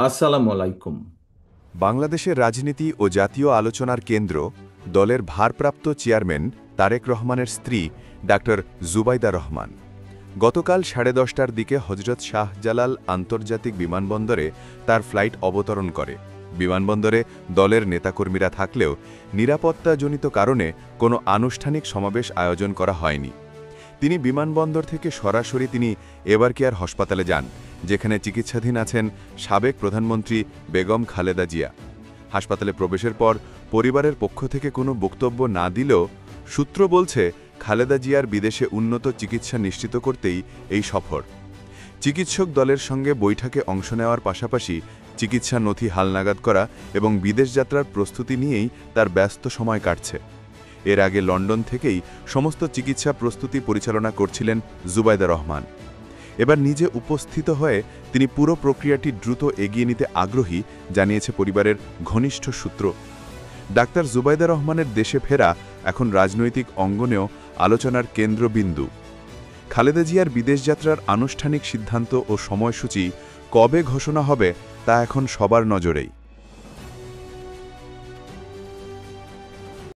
আসসালামু আলাইকুম। বাংলাদেশের রাজনীতি ও জাতীয় আলোচনার কেন্দ্র দলের ভারপ্রাপ্ত চেয়ারম্যান তারেক রহমানের স্ত্রী ডাক্তার জুবাইদা রহমান। গতকাল 10:30টার দিকে হজরত শাহজালাল আন্তর্জাতিক বিমানবন্দরে তার ফ্লাইট অবতরণ করে। বিমানবন্দরে দলের নেতাকর্মীরা থাকলেও নিরাপত্তাজনিত কারণে কোনো আনুষ্ঠানিক সমাবেশ আয়োজন করা হয়নি। তিনি বিমানবন্দর থেকে সরাসরি এভার কেয়ার হাসপাতালে যান, যেখানে চিকিৎসাধীন আছেন সাবেক প্রধানমন্ত্রী বেগম খালেদা জিয়া। হাসপাতালে প্রবেশের পর পরিবারের পক্ষ থেকে কোনো বক্তব্য না দিলেও সূত্র বলছে খালেদা জিয়ার বিদেশে উন্নত চিকিৎসা নিশ্চিত করতেই এই সফর। চিকিৎসক দলের সঙ্গে বৈঠকে অংশ নেওয়ার পাশাপাশি চিকিৎসা নথি হালনাগাদ করা এবং বিদেশ যাত্রার প্রস্তুতি নিয়েই তার ব্যস্ত সময় কাটছে। এর আগে লন্ডন থেকেই সমস্ত চিকিৎসা প্রস্তুতি পরিচালনা করছিলেন জুবাইদা রহমান। এবার নিজে উপস্থিত হয়ে তিনি পুরো প্রক্রিয়াটি দ্রুত এগিয়ে নিতে আগ্রহী, জানিয়েছে পরিবারের ঘনিষ্ঠ সূত্র। ডাক্তার জুবাইদা রহমানের দেশে ফেরা এখন রাজনৈতিক অঙ্গনেও আলোচনার কেন্দ্রবিন্দু। খালেদা জিয়ার বিদেশ যাত্রার আনুষ্ঠানিক সিদ্ধান্ত ও সময়সূচি কবে ঘোষণা হবে তা এখন সবার নজরেই।